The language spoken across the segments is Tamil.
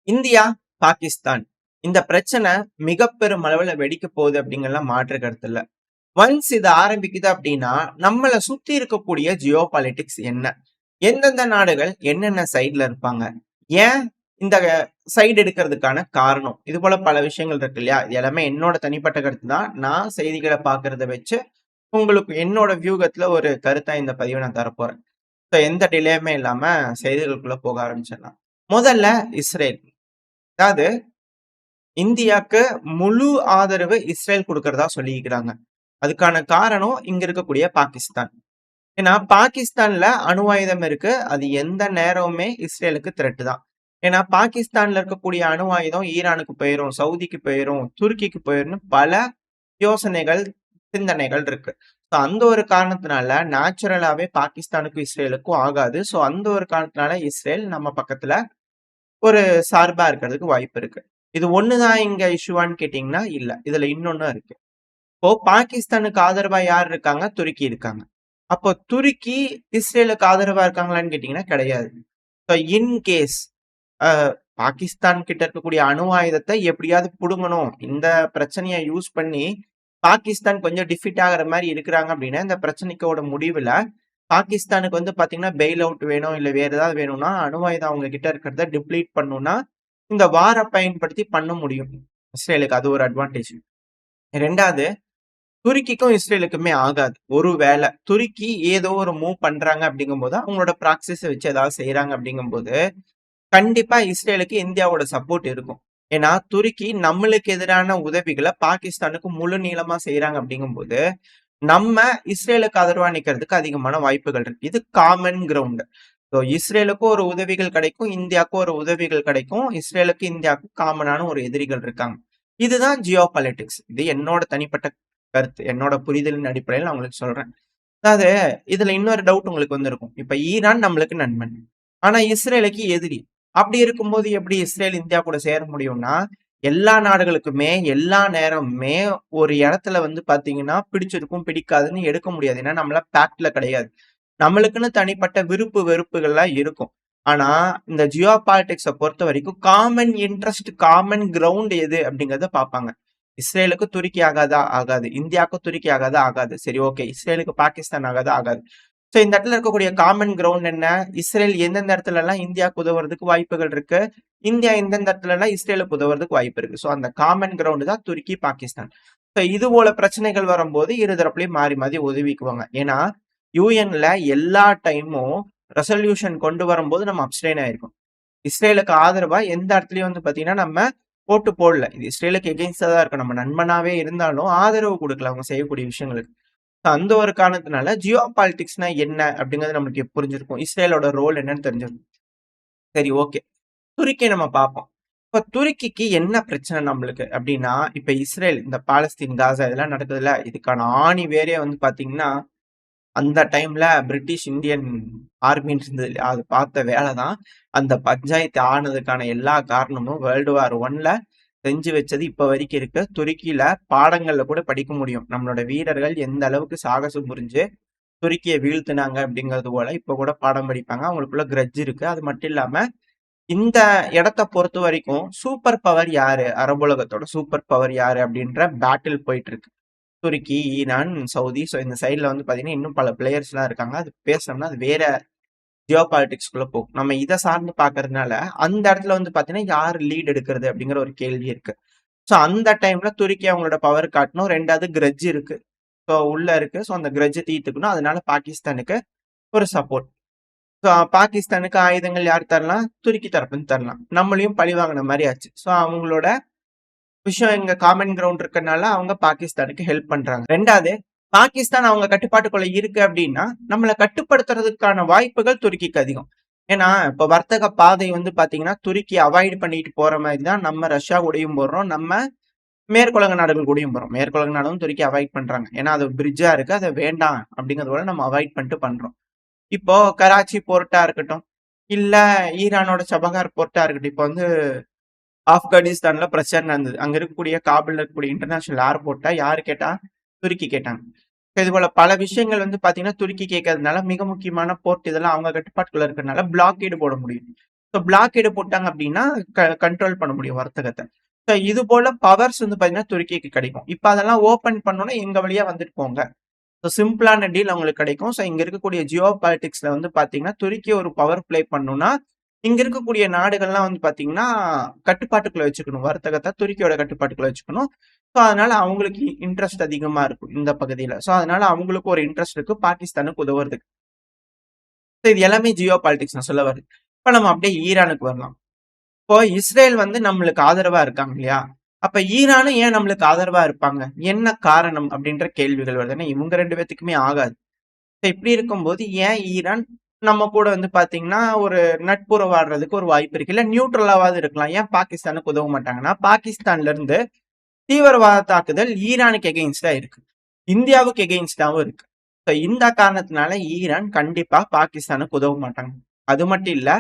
இந்தியா, பாகிஸ்தான் இந்த பிரச்சனை மிக பெரும் அளவுல வெடிக்க போகுது அப்படிங்கலாம் மாற்று கருத்து இல்ல. ஒன்ஸ் இது ஆரம்பிக்குது அப்படின்னா, நம்மள சுத்தி இருக்கக்கூடிய ஜியோ பாலிடிக்ஸ் என்ன? எந்தெந்த நாடுகள் என்னென்ன சைடுல இருப்பாங்க? ஏன் இந்த சைடு எடுக்கிறதுக்கான காரணம்? இது போல பல விஷயங்கள் இருக்கு இல்லையா? இது எல்லாமே என்னோட தனிப்பட்ட கருத்து தான். நான் செய்திகள பார்க்கிறத வச்சு, உங்களுக்கு என்னோட வியூகத்துல ஒரு கருத்தா இந்த பதிவ நான் தரப்போறேன். ஸோ எந்த டிலேயுமே இல்லாம செய்திகளுக்குள்ள போக ஆரம்பிச்சிடலாம். முதல்ல இஸ்ரேல். அதாவது இந்தியாக்கு முழு ஆதரவு இஸ்ரேல் குடுக்கிறதா சொல்லிக்கிறாங்க. அதுக்கான காரணம் இங்க இருக்கக்கூடிய பாகிஸ்தான். ஏன்னா பாகிஸ்தான்ல அணு ஆயுதம் இருக்கு. அது எந்த நேரமுமே இஸ்ரேலுக்கு த்ரெட் தான். ஏன்னா பாகிஸ்தான்ல இருக்கக்கூடிய அணு ஆயுதம் ஈரானுக்கு போயிரும், சவுதிக்கு போயிரும், துருக்கிக்கு போயிரும்னு பல யோசனைகள், சிந்தனைகள் இருக்கு. ஸோ அந்த ஒரு காரணத்தினால நேச்சுரலாவே பாகிஸ்தானுக்கும் இஸ்ரேலுக்கும் ஆகாது. ஸோ அந்த ஒரு காரணத்தினால இஸ்ரேல் நம்ம பக்கத்துல ஒரு சார்பா இருக்கிறதுக்கு வாய்ப்பு இருக்கு. இது ஒண்ணுதான் இங்க இஷ்யூவான்னு கேட்டீங்கன்னா இல்ல. இதுல இன்னொன்னும் இருக்கு. இப்போ பாகிஸ்தானுக்கு ஆதரவா யார் இருக்காங்க? துருக்கி இருக்காங்க. அப்போ துருக்கி இஸ்ரேலுக்கு ஆதரவா இருக்காங்களான்னு கேட்டீங்கன்னா கிடையாது. ஸோ இன் கேஸ் அ பாகிஸ்தான் கிட்ட இருக்கக்கூடிய அணு ஆயுதத்தை எப்படியாவது புடுங்கணும். இந்த பிரச்சனைய யூஸ் பண்ணி பாகிஸ்தான் கொஞ்சம் டிஃபீட் ஆகுற மாரி இருக்கிறாங்க அப்படின்னா, இந்த பிரச்சனைக்கோட முடிவுல பாகிஸ்தானுக்கு வந்து பாத்தீங்கன்னா, பெயில் அவுட் வேணும், இல்ல வேற ஏதாவது வேணும்னா, அணு ஆயுதம் அவங்க கிட்ட இருக்கிறத டிப்ளீட் பண்ணணும்னா, இந்த வார பயன்படுத்தி பண்ண முடியும். இஸ்ரேலுக்கு அது ஒரு அட்வான்டேஜ். 2வது துருக்கிக்கும் இஸ்ரேலுக்குமே ஆகாது. ஒருவேளை துருக்கி ஏதோ ஒரு மூவ் பண்றாங்க அப்படிங்கும்போது, அவங்களோட ப்ராக்ஸிஸ வச்சு ஏதாவது செய்றாங்க அப்படிங்கும்போது, கண்டிப்பா இஸ்ரேலுக்கு இந்தியாவோட சப்போர்ட் இருக்கும். ஏன்னா, துருக்கி நம்மளுக்கு எதிரான உதவிகள பாகிஸ்தானுக்கு முழு நீளமா செய்றாங்க அப்படிங்கும்போது, நம்ம இஸ்ரேலுக்கு ஆதரவா நிக்கிறதுக்கு அதிகமான வாய்ப்புகள் இருக்கு. இது காமன் கிரவுண்ட். ஸோ இஸ்ரேலுக்கும் ஒரு உதவிகள் கிடைக்கும், இந்தியாவுக்கும் ஒரு உதவிகள் கிடைக்கும். இஸ்ரேலுக்கு, இந்தியாவுக்கும் காமனான ஒரு எதிரிகள் இருக்காங்க. இதுதான் ஜியோ பாலிடிக்ஸ். இது என்னோட தனிப்பட்ட கருத்து. என்னோட புரிதலின் அடிப்படையில் நான் உங்களுக்கு சொல்றேன். அதாவது இதுல இன்னொரு டவுட் உங்களுக்கு வந்திருக்கும். இப்ப ஈரான் நம்மளுக்கு நண்பன். ஆனா இஸ்ரேலுக்கு எதிரி. அப்படி இருக்கும்போது எப்படி இஸ்ரேல் இந்தியா கூட சேர முடியும்னா, எல்லா நாடுகளுக்குமே எல்லா நேரமுமே ஒரு இடத்துல வந்து பாத்தீங்கன்னா, பிடிச்சிருக்கும், பிடிக்காதுன்னு எடுக்க முடியாது. ஏன்னா நம்மலாம் பேக்ட்ல கிடையாது. நம்மளுக்குன்னு தனிப்பட்ட விருப்பு வெறுப்புகள்லாம் இருக்கும். ஆனா இந்த ஜியோ பாலிடிக்ஸ பொறுத்த வரைக்கும் காமன் இன்ட்ரெஸ்ட், காமன் கிரவுண்ட் எது அப்படிங்கிறத பார்ப்பாங்க. இஸ்ரேலுக்கு துருக்கி ஆகாதா? ஆகாது. இந்தியாவுக்கு துருக்கி ஆகாதா? ஆகாது. சரி ஓகே. இஸ்ரேலுக்கு பாகிஸ்தான் ஆகாதா? ஆகாது. சோ இந்த இடத்துல இருக்கக்கூடிய காமன் கிரவுண்ட் என்ன? இஸ்ரேல் எந்தெந்த இடத்துலலாம் இந்தியாவுக்கு உதவுறதுக்கு வாய்ப்புகள் இருக்கு. இந்தியா எந்தெந்த இடத்துலலாம் இஸ்ரேலுக்கு உதவுறதுக்கு வாய்ப்பு இருக்கு. சோ அந்த காமன் கிரவுண்ட் தான் துருக்கி, பாகிஸ்தான். சோ இது போல பிரச்சனைகள் வரும்போது இரு தரப்புலயும் மாறி மாறி உதவிக்குவாங்க. ஏன்னா யுஎன்ல எல்லா டைமும் ரெசல்யூஷன் கொண்டு வரும்போது நம்ம அப்ஸ்டெயின் ஆயிருக்கோம். இஸ்ரேலுக்கு ஆதரவா எந்த இடத்துலயும் வந்து பாத்தீங்கன்னா நம்ம ஓட்டு போடல. இது இஸ்ரேலுக்கு எகெயின்ஸ்டா தான் இருக்கும். நம்ம நண்பனாவே இருந்தாலும் ஆதரவு குடுக்கல அவங்க செய்யக்கூடிய விஷயங்களுக்கு. அந்த ஒரு காரணத்தினால ஜியோ பாலிடிக்ஸ்னா என்ன அப்படிங்கிறது நம்மளுக்கு புரிஞ்சிருக்கும். இஸ்ரேலோட ரோல் என்னன்னு தெரிஞ்சிருக்கும். சரி ஓகே. துருக்கிய நம்ம பார்ப்போம். இப்ப துருக்கிக்கு என்ன பிரச்சனை நம்மளுக்கு அப்படின்னா, இப்ப இஸ்ரேல் இந்த பாலஸ்தீன், காசா இதெல்லாம் நடக்குதுல்ல, இதுக்கான ஆணி வேரே வந்து பாத்தீங்கன்னா, அந்த டைம்ல பிரிட்டிஷ் இந்தியன் ஆர்மின்னு இருந்தது இல்லையா? அது பார்த்த வேலை தான். அந்த பஞ்சாயத்து ஆனதுக்கான எல்லா காரணமும் வேர்ல்டு வார் 1ல செஞ்சு வச்சது இப்ப வரைக்கும் இருக்கு. துருக்கியில பாடங்கள்ல கூட படிக்க முடியும். நம்மளோட வீரர்கள் எந்த அளவுக்கு சாகசம் புரிஞ்சு துருக்கிய வீழ்த்துனாங்க அப்படிங்கிறது போல இப்ப கூட பாடம் படிப்பாங்க. அவங்களுக்குள்ள கிரட்ஜ் இருக்கு. அது மட்டும் இல்லாம இந்த இடத்த பொறுத்த வரைக்கும் சூப்பர் பவர் யாரு? அரபுலகத்தோட சூப்பர் பவர் யாரு? அப்படின்ற பேட்டில் போயிட்டு இருக்கு. துருக்கி, ஈரான், சவுதி. ஸோ இந்த சைடுல வந்து பாத்தீங்கன்னா, இன்னும் பல பிளேயர்ஸ்லாம் இருக்காங்க. அது பேசணும்னா அது வேற ஜியோ பாலிடிக்ஸ்குள்ள போகும். நம்ம இத சார்ந்து பார்க்கறதுனால, அந்த இடத்துல வந்து பாத்தீங்கன்னா, யார் லீட் எடுக்கிறது அப்படிங்கிற ஒரு கேள்வி இருக்கு. ஸோ அந்த டைம்ல துருக்கி அவங்களோட பவர் காட்டணும். 2வது கிரட்ஜ் இருக்கு. ஸோ உள்ள இருக்கு. ஸோ அந்த கிரட்ஜ தீர்த்துக்கணும். அதனால பாகிஸ்தானுக்கு ஒரு சப்போர்ட். ஸோ பாகிஸ்தானுக்கு ஆயுதங்கள் யார் தரலாம்? துருக்கி தரப்புன்னு தரலாம். நம்மளையும் பழி வாங்குன மாரி ஆச்சு. ஸோ அவங்களோட விஷயம் இங்க காமன் கிரவுண்ட் இருக்கனால அவங்க பாகிஸ்தானுக்கு ஹெல்ப் பண்றாங்க. 2வது பாகிஸ்தான் அவங்க கட்டுப்பாட்டுக்குள்ள இருக்கு அப்படின்னா, நம்மள கட்டுப்படுத்துறதுக்கான வாய்ப்புகள் துருக்கிக்கு அதிகம். ஏன்னா, இப்ப வர்த்தக பாதை வந்து பாத்தீங்கன்னா, துருக்கி அவாய்ட் பண்ணிட்டு போற மாரி தான் நம்ம ரஷ்யா கூடயும் போடுறோம். நம்ம மேற்குலக நாடுகள் கூடயும் போறோம். மேற்குலக நாடும் துருக்கி அவாய்ட் பண்றாங்க. ஏன்னா, அது பிரிட்ஜா இருக்கு. அத வேண்டாம் அப்படிங்கிறத நம்ம அவாய்ட் பண்ணிட்டு பண்றோம். இப்போ கராச்சி போர்ட்டா இருக்கட்டும், இல்ல ஈரானோட சபகார் போர்ட்டா இருக்கட்டும். இப்ப வந்து ஆப்கானிஸ்தான்ல பிரச்சனை நடந்தது. அங்க இருக்கக்கூடிய காபூல்ல இருக்கக்கூடிய இன்டர்நேஷனல் ஏர்போர்ட்ட யாரு கேட்டா? துருக்கி கேட்டாங்க. இது போல பல விஷயங்கள் வந்து பாத்தீங்கன்னா, துருக்கி கேட்கறதுனால மிக முக்கியமான போர்ட் இதெல்லாம் அவங்க கட்டுப்பாட்டுக்குள்ள இருக்கறனால பிளாக்கேடு போட முடியும். ஸோ பிளாக்கேடு போட்டாங்க அப்படின்னா கண்ட்ரோல் பண்ண முடியும் வர்த்தகத்தை. ஸோ இது போல பவர்ஸ் வந்து பார்த்தீங்கன்னா துருக்கிக்கு கிடைக்கும். இப்போ அதெல்லாம் ஓப்பன் பண்ணோன்னா எங்க வழியா வந்துட்டு போங்க. ஸோ சிம்பிளான டீல் அவங்களுக்கு கிடைக்கும். ஸோ இங்க இருக்கக்கூடிய ஜியோ பாலிடிக்ஸ்ல வந்து பார்த்தீங்கன்னா, துருக்கி ஒரு பவர் பிளே பண்ணும்னா, இங்க இருக்கக்கூடிய நாடுகள்லாம் வந்து பார்த்தீங்கன்னா, கட்டுப்பாட்டுக்குள்ள வச்சுக்கணும். வர்த்தகத்த துருக்கியோட கட்டுப்பாட்டுக்குள்ள வச்சுக்கணும். ஸோ அதனால அவங்களுக்கு இன்ட்ரெஸ்ட் அதிகமா இருக்கும் இந்த பகுதியில. ஸோ அதனால அவங்களுக்கு ஒரு இன்ட்ரெஸ்ட் இருக்கு பாகிஸ்தானுக்கு உதவுறதுக்கு. ஸோ இது எல்லாமே ஜியோ பாலிடிக்ஸ் நான் சொல்ல வரது. இப்ப நம்ம அப்படியே ஈரானுக்கு வரலாம். இப்போ இஸ்ரேல் வந்து நம்மளுக்கு ஆதரவா இருக்காங்க இல்லையா? அப்ப ஈரானும் ஏன் நம்மளுக்கு ஆதரவா இருப்பாங்க? என்ன காரணம்? அப்படின்ற கேள்விகள் வருது. ஏன்னா இவங்க 2 பேத்துக்குமே ஆகாது. இப்படி இருக்கும்போது ஏன் ஈரான் நம்ம கூட வந்து பாத்தீங்கன்னா ஒரு நட்புறவாடுறதுக்கு ஒரு வாய்ப்பு இருக்கு. இல்ல நியூட்ரலாவது இருக்கலாம். ஏன் பாகிஸ்தானுக்கு உதவ மாட்டாங்கன்னா, பாகிஸ்தான்ல இருந்து தீவிரவாத தாக்குதல் ஈரானுக்கு எகெயின்ஸ்டா இருக்கு. இந்தியாவுக்கு எகெயின்ஸ்டாவும் இருக்கு. இந்த காரணத்தினால ஈரான் கண்டிப்பா பாகிஸ்தானுக்கு உதவ மாட்டாங்க. அது மட்டும் இல்ல,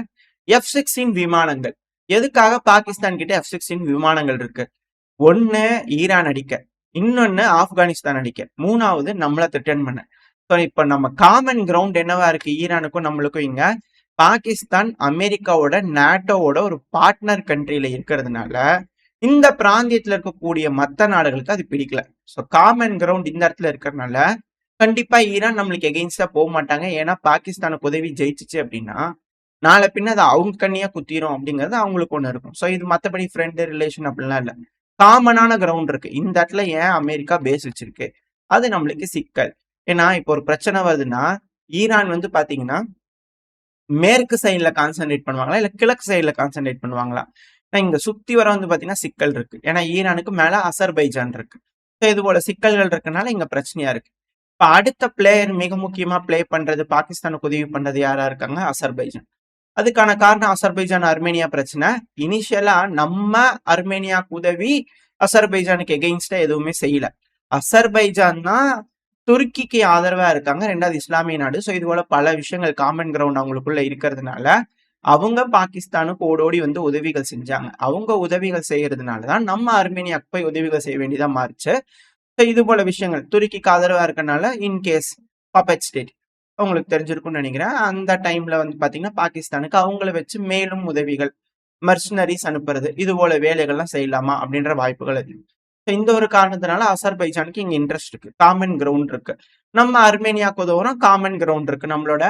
F-16 விமானங்கள். எதுக்காக பாகிஸ்தான் கிட்ட F-16 விமானங்கள் இருக்கு? ஒண்ணு ஈரான் அடிக்க, இன்னொன்னு ஆப்கானிஸ்தான் அடிக்க, 3வது நம்மள த்ரெட்டன் பண்ண. இப்ப நம்ம காமன் கிரவுண்ட் என்னவா இருக்கு ஈரானுக்கும் நம்மளுக்கும் இங்க? பாகிஸ்தான் அமெரிக்காவோட நாட்டோவோட ஒரு பார்ட்னர் கண்ட்ரில இருக்கிறதுனால இந்த பிராந்தியத்துல இருக்கக்கூடிய மத்த நாடுகளுக்கு அது பிடிக்கல. ஸோ காமன் கிரவுண்ட் இந்த இடத்துல இருக்கிறதுனால கண்டிப்பா ஈரான் நம்மளுக்கு எகெயின்ஸ்டா போக மாட்டாங்க. ஏன்னா பாகிஸ்தானுக்கு உதவி ஜெயிச்சிச்சு அப்படின்னா நாளை பின்ன அது அவங்க கண்ணியா குத்திரும் அப்படிங்கிறது அவங்களுக்கு ஒண்ணு இருக்கும். ஸோ இது மத்தபடி ஃப்ரெண்டு ரிலேஷன் அப்படிலாம் இல்ல. காமனான கிரவுண்ட் இருக்கு. இந்த இடத்துல ஏன் அமெரிக்கா பேஸ் வச்சிருக்கு? அது நம்மளுக்கு சிக்கல். ஏன்னா இப்போ ஒரு பிரச்சனை வருதுன்னா ஈரான் வந்து பாத்தீங்கன்னா மேற்கு சைட்ல கான்சென்ட்ரேட் பண்ணுவாங்களா இல்ல கிழக்கு சைட்ல கான்சென்ட்ரேட் பண்ணுவாங்களா? இங்க சுத்தி வர வந்து பாத்தீங்கன்னா சிக்கல் இருக்கு. ஏன்னா ஈரானுக்கு மேல அசர்பைஜான் இருக்கு. ஸோ இது போல சிக்கல்கள் இருக்கனால இங்க பிரச்சனையா இருக்கு. இப்ப அடுத்த பிளேயர் மிக முக்கியமா பிளே பண்றது பாகிஸ்தானுக்கு உதவி பண்றது யாரா இருக்காங்க? அசர்பைஜான். அதுக்கான காரணம் அசர்பைஜான் ஆர்மேனியா பிரச்சனை. இனிஷியலா நம்ம ஆர்மேனியாக்கு உதவி அசர்பைஜானுக்கு எகெயின்ஸ்டா எதுவுமே செய்யல. அசர்பைஜான் தான் துருக்கிக்கு ஆதரவா இருக்காங்க. 2வது இஸ்லாமிய நாடு. ஸோ இது போல பல விஷயங்கள் காமன் கிரவுண்ட் அவங்களுக்குள்ள இருக்கிறதுனால அவங்க பாகிஸ்தானுக்கு ஓடோடி வந்து உதவிகள் செஞ்சாங்க. அவங்க உதவிகள் செய்யறதுனாலதான் நம்ம ஆர்மேனியாக்கு போய் உதவிகள் செய்ய வேண்டியதா மாறுச்சு. இது போல விஷயங்கள் துருக்கிக்கு ஆதரவா இருக்கனால இன்கேஸ் பப்பட் ஸ்டேட் உங்களுக்கு தெரிஞ்சிருக்கும்னு நினைக்கிறேன். அந்த டைம்ல வந்து பாத்தீங்கன்னா பாகிஸ்தானுக்கு அவங்கள வச்சு மேலும் உதவிகள் மர்சனரிஸ் அனுப்புறது இது போல வேலைகள்லாம் செய்யலாமா அப்படின்ற வாய்ப்புகள் அதிகம். இந்த ஒரு காரணத்தினால அசர்பைஜானுக்கு இங்க இன்ட்ரெஸ்ட் இருக்கு. காமன் கிரவுண்ட் இருக்கு. நம்ம அர்மேனியாவுக்கு உதவுறோம். காமன் கிரவுண்ட் இருக்கு. நம்மளோட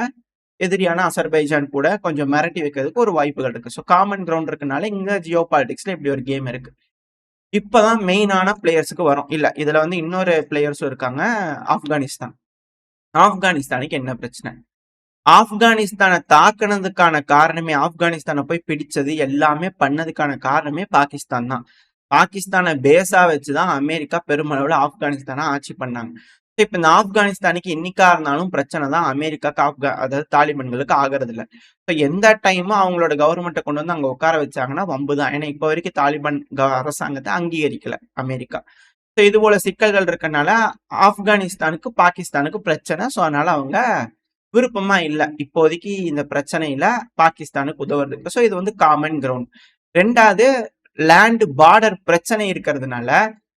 எதிரியான அசர்பைஜான் கூட கொஞ்சம் மிரட்டி வைக்கிறதுக்கு ஒரு வாய்ப்புகள் இருக்கு. ஸோ காமன் கிரவுண்ட் இருக்கனால இங்க ஜியோ பாலிடிக்ஸ்ல இப்படி ஒரு கேம் இருக்கு. இப்பதான் மெயினான பிளேயர்ஸுக்கு வரும். இல்ல இதுல வந்து இன்னொரு பிளேயர்ஸும் இருக்காங்க. ஆப்கானிஸ்தான். ஆப்கானிஸ்தானுக்கு என்ன பிரச்சனை? ஆப்கானிஸ்தானை தாக்குனதுக்கான காரணமே ஆப்கானிஸ்தானை போய் பிடிச்சது எல்லாமே பண்ணதுக்கான காரணமே பாகிஸ்தான் தான். பாகிஸ்தானை பேஸா வச்சுதான் அமெரிக்கா பெருமளவுல ஆப்கானிஸ்தானை ஆட்சி பண்ணாங்க. இப்ப இந்த ஆப்கானிஸ்தானுக்கு என்னைக்கா இருந்தாலும் பிரச்சனை தான் அமெரிக்காக்கு அதாவது தாலிபான்களுக்கு ஆகிறது இல்ல. இப்ப எந்த டைமும் அவங்களோட கவர்மெண்ட்டை கொண்டு வந்து அங்க உட்கார வச்சாங்கன்னா வம்புதான். ஏன்னா இப்ப வரைக்கும் தாலிபான் அரசாங்கத்தை அங்கீகரிக்கல அமெரிக்கா. இது போல சிக்கல்கள் இருக்கனால ஆப்கானிஸ்தானுக்கு பாகிஸ்தானுக்கு பிரச்சனை. ஸோ அதனால அவங்க விருப்பமா இல்ல இப்போதைக்கு இந்த பிரச்சனையில பாகிஸ்தானுக்கு உதவுறதுக்கு. ஸோ இது வந்து காமன் கிரவுண்ட். 2வது லேண்ட் பார்டர் பிரச்சனை இருக்கிறதுனால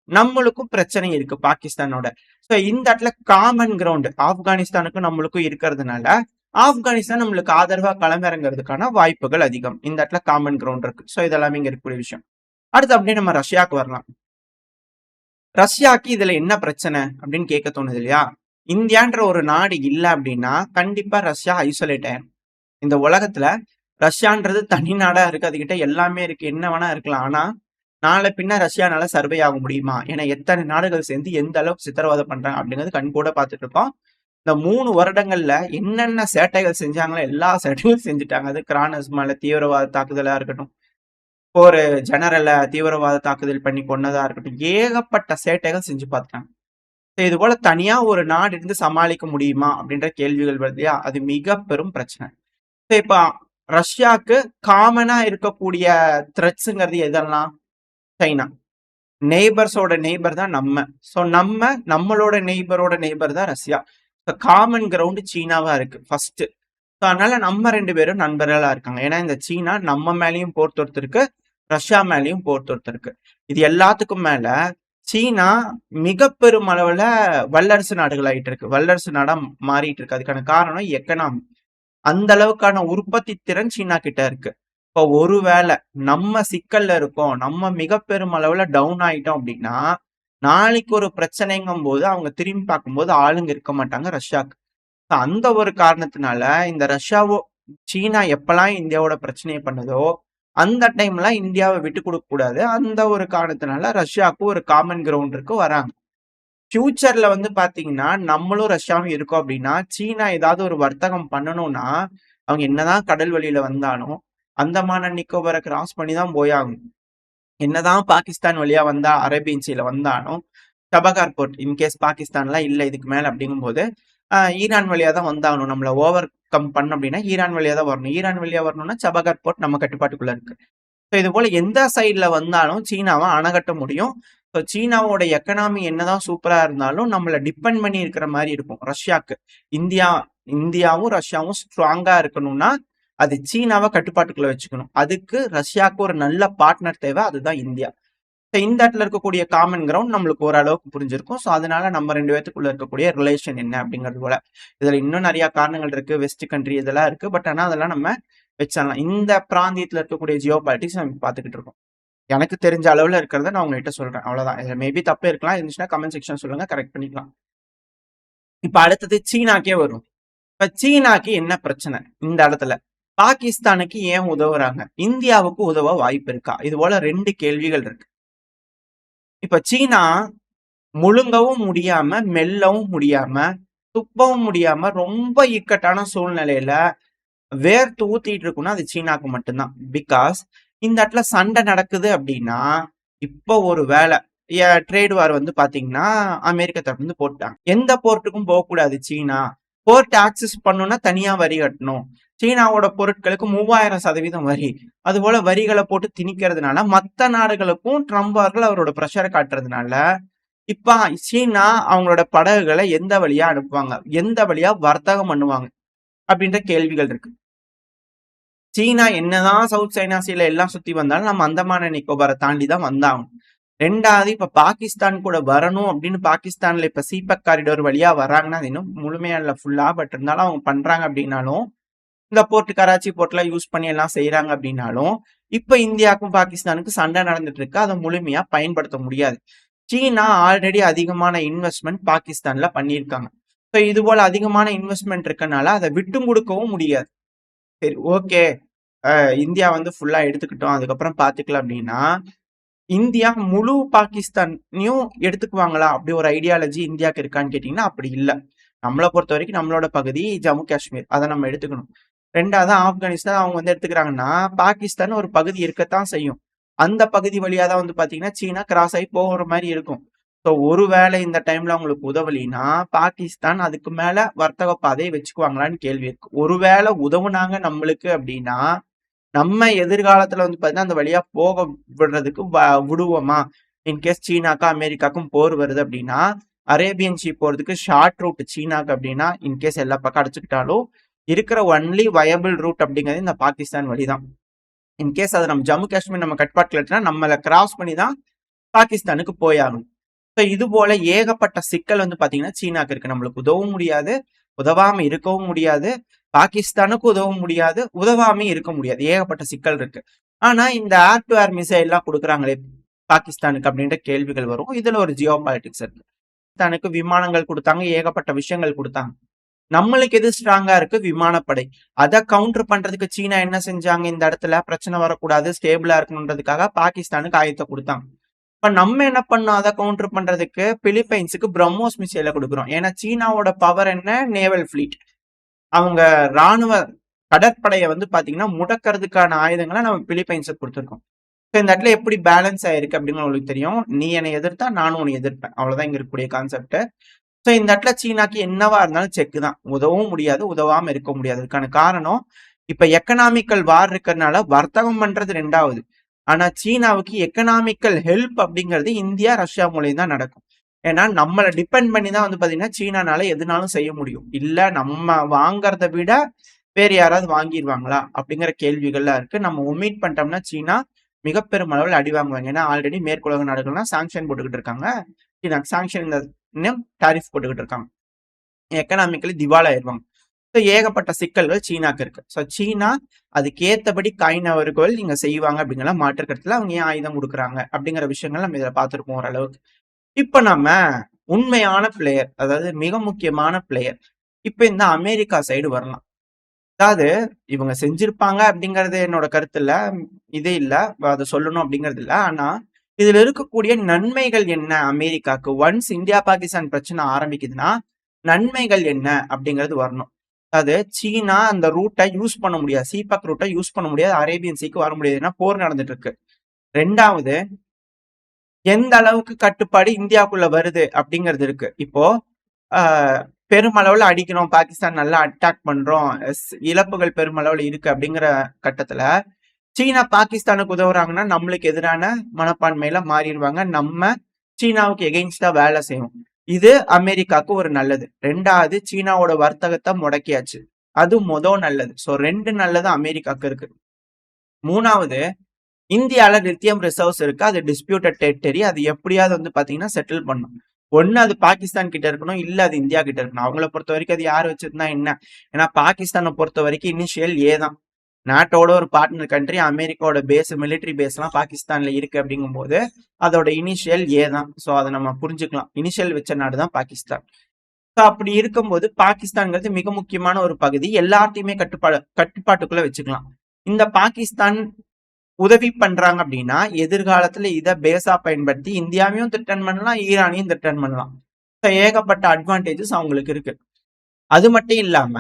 நம்மளுக்கும் பிரச்சனை இருக்கு பாகிஸ்தானோட. ஸோ இந்த இடத்துல காமன் கிரவுண்ட் ஆப்கானிஸ்தானுக்கும் நம்மளுக்கும் இருக்கிறதுனால ஆப்கானிஸ்தான் நம்மளுக்கு ஆதரவா களமிறங்கிறதுக்கான வாய்ப்புகள் அதிகம். இந்த இடத்துல காமன் கிரவுண்ட் இருக்கு. ஸோ இதெல்லாமே இங்க இருக்கக்கூடிய விஷயம். அடுத்து அப்படியே நம்ம ரஷ்யாவுக்கு வரலாம். ரஷ்யாக்கு இதுல என்ன பிரச்சனை அப்படின்னு கேட்க தோணுது இல்லையா? இந்தியான்ற ஒரு நாடு இல்ல அப்படின்னா கண்டிப்பா ரஷ்யா ஐசோலேட் ஆயிரும். இந்த உலகத்துல ரஷ்யான்றது தனி நாடா இருக்கு. அதுகிட்ட எல்லாமே இருக்கு. என்ன வேணா இருக்கலாம். ஆனா நாளை பின்ன ரஷ்யானால சர்வே ஆக முடியுமா? ஏன்னா எத்தனை நாடுகள் சேர்ந்து எந்த அளவுக்கு சித்திரவதை பண்றாங்க அப்படிங்கிறது கண் கூட பார்த்துட்டு இருக்கோம். இந்த 3 வருடங்கள்ல என்னென்ன சேட்டைகள் செஞ்சாங்களோ எல்லா சேட்டைகளும் செஞ்சுட்டாங்க. அது கிரானஸ் மேல தீவிரவாத தாக்குதலா இருக்கட்டும், ஒரு ஜெனரல தீவிரவாத தாக்குதல் பண்ணி கொன்னதா இருக்கட்டும், ஏகப்பட்ட சேட்டைகள் செஞ்சு பார்த்தாங்க. இது போல தனியா ஒரு நாடு இருந்து சமாளிக்க முடியுமா அப்படின்ற கேள்விகள் வருது இல்லையா? அது மிக பெரும் பிரச்சனை. இப்ப ரஷ்யாவுக்கு காமனா இருக்கக்கூடிய த்ரெட்ஸுங்கிறது எதெல்லாம்? சைனா. நெய்பர்ஸோட நெய்பர் தான் நம்ம. ஸோ நம்மளோட நெய்பரோட நெய்பர் தான் ரஷ்யா. காமன் கிரவுண்ட் சீனாவா இருக்கு ஃபர்ஸ்ட். ஸோ அதனால நம்ம 2 பேரும் நண்பர்களா இருக்காங்க. ஏன்னா இந்த சீனா நம்ம மேலேயும் போர் தொடுத்திருக்கு, ரஷ்யா மேலேயும் போர் தொடுத்திருக்கு. இது எல்லாத்துக்கும் மேல சீனா மிக பெரும் அளவுல வல்லரசு நாடுகள் ஆயிட்டு இருக்கு. வல்லரசு நாடா மாறிட்டு இருக்கு. அதுக்கான காரணம் எக்கனாமி. அந்த அளவுக்கான உற்பத்தி திறன் சீனா கிட்ட இருக்கு. இப்போ ஒருவேளை நம்ம சிக்கல்ல இருக்கோம், நம்ம மிக பெரும் அளவுல டவுன் ஆயிட்டோம் அப்படின்னா, நாளைக்கு ஒரு பிரச்சனைங்கும்போது அவங்க திரும்பி பார்க்கும்போது ஆளுங்க இருக்க மாட்டாங்க ரஷ்யாக்கு. அந்த ஒரு காரணத்தினால இந்த ரஷ்யாவோ, சீனா எப்பலாம் இந்தியாவோட பிரச்சனைய பண்ணுதோ, அந்த டைம்ல இந்தியாவ விட்டுக் குடுக்கக் கூடாது. அந்த ஒரு காரணத்தினால ரஷ்யாவுக்கு ஒரு காமன் கிரவுண்டுக்கு வராங்க. ஃபியூச்சர்ல வந்து பார்த்தீங்கன்னா, நம்மளும் ரஷ்யாவும் இருக்கோம் அப்படின்னா, சீனா ஏதாவது ஒரு வர்த்தகம் பண்ணணும்னா, அவங்க என்னதான் கடல் வழியில வந்தாலும், அந்தமான் அண்ட் நிக்கோபார கிராஸ் பண்ணி தான் போயாகணும். என்னதான் பாகிஸ்தான் வழியா வந்தா, அரேபியன் சீல வந்தாலும், சபகார் போர்ட் இன்கேஸ் பாகிஸ்தான்லாம் இல்ல இதுக்கு மேல அப்படிங்கும்போது, ஈரான் வழியா தான் வந்தாகணும். நம்மள ஓவர் கம் பண்ணணும் அப்படின்னா, ஈரான் வழியா தான் வரணும். ஈரான் வழியா வரணும்னா, சபகார் போர்ட் நம்ம கட்டுப்பாட்டுக்குள்ள இருக்கு. ஸோ இது போல எந்த சைட்ல வந்தாலும் சீனாவ அணகட்ட முடியும். ஸோ சீனாவோட எக்கனாமி என்னதான் சூப்பரா இருந்தாலும், நம்மள டிபெண்ட் பண்ணி இருக்கிற மாரி இருக்கும். ரஷ்யாக்கு. இந்தியா இந்தியாவும், ரஷ்யாவும் ஸ்ட்ராங்கா இருக்கணும்னா, அது சீனாவ கட்டுப்பாட்டுக்குள்ள வச்சுக்கணும். அதுக்கு ரஷ்யாவுக்கு ஒரு நல்ல பார்ட்னர் தேவை. அதுதான் இந்தியா. ஸோ இந்த இடத்துல இருக்கக்கூடிய காமன் கிரவுண்ட் நம்மளுக்கு ஓரளவுக்கு புரிஞ்சிருக்கும். ஸோ அதனால நம்ம 2 பேத்துக்குள்ள இருக்கக்கூடிய ரிலேஷன் என்ன அப்படிங்கிறது போல. இதுல இன்னும் நெறைய காரணங்கள் இருக்கு. வெஸ்ட் கண்ட்ரி இதெல்லாம் இருக்கு. பட் ஆனா அதெல்லாம் நம்ம வச்சிடலாம். இந்த பிராந்தியத்துல இருக்கக்கூடிய ஜியோ பாலிடிக்ஸ் நம்ம பார்த்துக்கிட்டு இருக்கோம். எனக்கு தெரிஞ்ச அளவுல இருக்கிறத நான் உங்ககிட்ட சொல்றேன். அவ்வளவுதான். இதுல மேபி தப்பு இருக்கலாம். இருந்துச்சுன்னா கமெண்ட் செக்ஷன் சொல்லுங்க. கரெக்ட் பண்ணிக்கலாம். இப்ப அடுத்தது சீனாக்கே வரும். இப்ப சீனாக்கு என்ன பிரச்சனை இந்த இடத்துல? பாகிஸ்தானுக்கு ஏன் உதவுறாங்க? இந்தியாவுக்கு உதவ வாய்ப்பு இருக்கா? இது போல 2 கேள்விகள் இருக்கு. இப்ப சீனா முழுங்கவும் முடியாம, மெல்லவும் முடியாம, துப்பவும் முடியாம ரொம்ப இக்கட்டான சூழ்நிலையில வேர்த்து ஊத்திட்டு இருக்குன்னா அது சீனாக்கு மட்டும்தான். பிகாஸ் இந்த இடத்துல சண்டை நடக்குது அப்படின்னா, இப்போ ஒரு வேலை ட்ரேட் வார் வந்து பாத்தீங்கன்னா அமெரிக்கா தரப்பு வந்து போட்டாங்க. எந்த போர்ட்டுக்கும் போகக்கூடாது சீனா. போர்ட் ஆக்சஸ் பண்ணணும்னா தனியா வரி கட்டணும். சீனாவோட பொருட்களுக்கு 3000% வரி. அதுபோல வரிகளை போட்டு திணிக்கிறதுனால மத்த நாடுகளுக்கும் ட்ரம்ப் அவர்கள் அவரோட பிரஷரை காட்டுறதுனால இப்ப சீனா அவங்களோட படகுகளை எந்த வழியா அனுப்புவாங்க, எந்த வழியா வர்த்தகம் பண்ணுவாங்க அப்படின்ற கேள்விகள் இருக்கு. சீனா என்னதான் சவுத் சைனா சீல எல்லாம் சுத்தி வந்தாலும் நம்ம அந்தமான நிக்கோபாரை தாண்டி தான் வந்தாகணும். 2வது இப்ப பாகிஸ்தான் கூட வரணும் அப்படின்னு பாகிஸ்தான்ல இப்ப சீபக் காரிடோர் வழியா வர்றாங்கன்னா அது இன்னும் முழுமையா இல்ல ஃபுல்லா. பட் இருந்தாலும் அவங்க பண்றாங்க அப்படின்னாலும் இந்த போர்ட் கராச்சி போர்ட்லாம் யூஸ் பண்ணி எல்லாம் செய்யறாங்க அப்படின்னாலும் இப்ப இந்தியாவுக்கும் பாகிஸ்தானுக்கும் சண்டை நடந்துட்டு இருக்கு. அதை முழுமையா பயன்படுத்த முடியாது. சீனா ஆல்ரெடி அதிகமான இன்வெஸ்ட்மெண்ட் பாகிஸ்தான்ல பண்ணியிருக்காங்க. ஸோ இது போல அதிகமான இன்வெஸ்ட்மெண்ட் இருக்கனால அதை விட்டும் கொடுக்கவும் முடியாது. சரி ஓகே, இந்தியா வந்து ஃபுல்லா எடுத்துக்கிட்டோம் அதுக்கப்புறம் பாத்துக்கலாம் அப்படின்னா, இந்தியா முழு பாகிஸ்தானையும் எடுத்துக்குவாங்களா அப்படி ஒரு ஐடியாலஜி இந்தியாவுக்கு இருக்கான்னு கேட்டீங்கன்னா அப்படி இல்லை. நம்மளை பொறுத்த வரைக்கும் நம்மளோட பகுதி ஜம்மு காஷ்மீர், அதை நம்ம எடுத்துக்கணும். 2வது ஆப்கானிஸ்தான் அவங்க வந்து எடுத்துக்கிறாங்கன்னா பாகிஸ்தான் ஒரு பகுதி இருக்கத்தான் செய்யும். அந்த பகுதி வழியா தான் வந்து பாத்தீங்கன்னா சீனா கிராஸ் ஆகி போகிற மாதிரி இருக்கும். ஸோ ஒருவேளை இந்த டைம்ல அவங்களுக்கு உதவலினா பாகிஸ்தான் அதுக்கு மேல வர்த்தக பாதையை வச்சுக்குவாங்களான்னு கேள்வி இருக்கு. ஒருவேளை உதவுனாங்க நம்மளுக்கு அப்படின்னா நம்ம எதிர்காலத்துல வந்து பாத்தீங்கன்னா அந்த வழியா போக விடுறதுக்கு விடுவோமா? இன்கேஸ் சீனாக்கும் அமெரிக்காக்கும் போர் வருது அப்படின்னா அரேபியன் ஷீ போறதுக்கு ஷார்ட் ரூட் சீனாக்கு அப்படின்னா இன்கேஸ் எல்லா பக்கம் அடிச்சுக்கிட்டாலும் இருக்கிற ஒன்லி வயபிள் ரூட் அப்படிங்கிறது இந்த பாகிஸ்தான் வழிதான். இன்கேஸ் அதை நம்ம ஜம்மு காஷ்மீர் நம்ம கட்டுப்பாட்டில் எடுத்தோம்னா நம்மளை கிராஸ் பண்ணி தான் பாகிஸ்தானுக்கு போயாகணும். ஸோ இது போல ஏகப்பட்ட சிக்கல் வந்து பாத்தீங்கன்னா சீனாக்கு இருக்கு. நம்மளுக்கு உதவும் முடியாது, உதவாம இருக்கவும் முடியாது, பாகிஸ்தானுக்கு உதவ முடியாது, உதவாம இருக்க முடியாது. ஏகப்பட்ட சிக்கல் இருக்கு. ஆனா இந்த ஏர் டு ஏர் மிசைல் எல்லாம் கொடுக்குறாங்களே பாகிஸ்தானுக்கு அப்படின்ற கேள்விகள் வரும். இதுல ஒரு ஜியோ பாலிட்டிக்ஸ் இருக்கு. பாகிஸ்தானுக்கு விமானங்கள் கொடுத்தாங்க, ஏகப்பட்ட விஷயங்கள் கொடுத்தாங்க. நம்மளுக்கு எது ஸ்ட்ராங்கா இருக்கு? விமானப்படை. அதை கவுண்டர் பண்றதுக்கு சீனா என்ன செஞ்சாங்க? இந்த இடத்துல பிரச்சனை வரக்கூடாது, ஸ்டேபிளா இருக்கணுன்றதுக்காக பாகிஸ்தானுக்கு ஆயுதத்தை கொடுத்தாங்க. இப்ப நம்ம என்ன பண்ணோம்? அதை கவுண்டர் பண்றதுக்கு பிலிப்பைன்ஸுக்கு பிரம்மோஸ் மிசைல கொடுக்குறோம். ஏன்னா சீனாவோட பவர் என்ன? Naval fleet. அவங்க ராணுவ கடற்படையை வந்து பாத்தீங்கன்னா முடக்கிறதுக்கான ஆயுதங்களை நம்ம பிலிப்பைன்ஸுக்கு கொடுத்துருக்கோம். இந்த இடத்துல எப்படி பேலன்ஸ் ஆயிருக்கு அப்படின்னு உங்களுக்கு தெரியும். நீ என்னை எதிர்த்தா நானும் உன்னை எதிர்ப்பேன். அவ்வளவுதான் இங்க இருக்கக்கூடிய கான்செப்ட். ஸோ இந்த இடத்துல சீனாக்கு என்னவா இருந்தாலும் செக் தான். உதவும் முடியாது, உதவாம இருக்க முடியாது. அதுக்கான காரணம் இப்ப எக்கனாமிக்கல் வார் இருக்கிறதுனால வர்த்தகம் பண்றது 2வது. ஆனா சீனாவுக்கு எக்கனாமிக்கல் ஹெல்ப் அப்படிங்கிறது இந்தியா ரஷ்யா மூலியம் தான் நடக்கும். ஏன்னா நம்மளை டிபெண்ட் பண்ணி தான் வந்து பாத்தீங்கன்னா சீனானால எதுனாலும் செய்ய முடியும். இல்ல நம்ம வாங்கறத விட வேற யாராவது வாங்கிடுவாங்களா அப்படிங்கிற கேள்விகள்லாம் இருக்கு. நம்ம ஒமிட் பண்ணிட்டோம்னா சீனா மிக பெரும் அளவில் அடி வாங்குவாங்க. ஏன்னா ஆல்ரெடி மேற்குலக நாடுகள்லாம் சாங்ஷன் போட்டுக்கிட்டு இருக்காங்க. சீனா சாங்ஷன் இந்த டாரிஃப் போட்டுக்கிட்டு இருக்காங்க. எக்கனாமிக்கலி திவால் ஆயிடுவாங்க. ஏகப்பட்ட சிக்கல்கள் சீனாக்கு இருக்கு. சீனா அதுக்கு ஏத்தபடி காய்நகர்கள் இங்க செய்வாங்க அப்படிங்கிற மாற்று கருத்துல அவங்க ஏன் ஆயுதம் குடுக்குறாங்க அப்படிங்கிற விஷயங்கள் நம்ம இதுல பார்த்திருப்போம் ஓரளவுக்கு. இப்ப நம்ம உண்மையான பிளேயர், அதாவது மிக முக்கியமான பிளேயர், இப்ப இந்த அமெரிக்கா சைடு வரலாம். அதாவது இவங்க செஞ்சிருப்பாங்க அப்படிங்கிறது என்னோட கருத்து இல்ல. இது இல்ல. அத சொல்லணும் அப்படிங்கிறது இல்ல. ஆனா இதுல இருக்கக்கூடிய நன்மைகள் என்ன அமெரிக்காக்கு? ஒன்ஸ் இந்தியா, பாகிஸ்தான் பிரச்சனை ஆரம்பிக்குதுன்னா, நன்மைகள் என்ன அப்படிங்கிறது வரணும். அதாவது சீனா அந்த ரூட்ட யூஸ் பண்ண முடியாது. சீபக் ரூட்ட யூஸ் பண்ண முடியாது. அரேபியன் சீக்கு வர முடியாது. ஏன்னா போர் நடந்துட்டு இருக்கு. 2வது எந்த அளவுக்கு கட்டுப்பாடு இந்தியாவுக்குள்ள வருது அப்படிங்கிறது இருக்கு. இப்போ பெருமளவுல அடிக்கிறோம், பாகிஸ்தான் நல்லா அட்டாக் பண்றோம், இழப்புகள் பெருமளவுல இருக்கு அப்படிங்கிற கட்டத்துல சீனா பாகிஸ்தானுக்கு உதவுறாங்கன்னா நம்மளுக்கு எதிரான மனப்பான்மையில மாறிடுவாங்க. நம்ம சீனாவுக்கு எகெயின்ஸ்டா வேலை செய்வோம். இது அமெரிக்காவுக்கு ஒரு நல்லது. 2வது சீனாவோட வர்த்தகத்தை முடக்கியாச்சு. அது நல்லது. 2 நல்லது அமெரிக்காவுக்கு இருக்கு. 3வது இந்தியால லித்தியம் ரிசர்வ்ஸ் இருக்கு. அது டிஸ்பியூட்டட் டெரிட்டரி. அது எப்படியாவது பாத்தீங்கன்னா செட்டில் பண்ணும். ஒண்ணு அது பாகிஸ்தான் கிட்ட இருக்கணும், இல்ல அது இந்தியா கிட்ட இருக்கணும். அவங்கள பொறுத்த வரைக்கும் அது யார் வச்சிருந்தா என்ன? ஏன்னா பாகிஸ்தானை பொறுத்த வரைக்கும் இனிஷியல் ஏ தான். நாட்டோட ஒரு பார்ட்னர் கண்ட்ரி. அமெரிக்காவோட பேஸ், மிலிட்டரி பேஸ் எல்லாம் பாகிஸ்தான்ல இருக்கு அப்படிங்கும் போது அதோட இனிஷியல் ஏ தான். சோ அதை நம்ம புரிஞ்சுக்கலாம். இனிஷியல் வச்ச நாடு தான் பாகிஸ்தான். அப்படி இருக்கும்போது பாகிஸ்தான்ங்கிறது மிக முக்கியமான ஒரு பகுதி. எல்லாத்தையுமே கட்டுப்பாட்டுக்குள்ள வச்சுக்கலாம். இந்த பாகிஸ்தான் உதவி பண்றாங்க அப்படின்னா எதிர்காலத்துல இதை பேஸா பயன்படுத்தி இந்தியாவையும் த்ரெட்டன் பண்ணலாம், ஈரானையும் த்ரெட்டன் பண்ணலாம். ஏகப்பட்ட அட்வான்டேஜஸ் அவங்களுக்கு இருக்கு. அது மட்டும் இல்லாம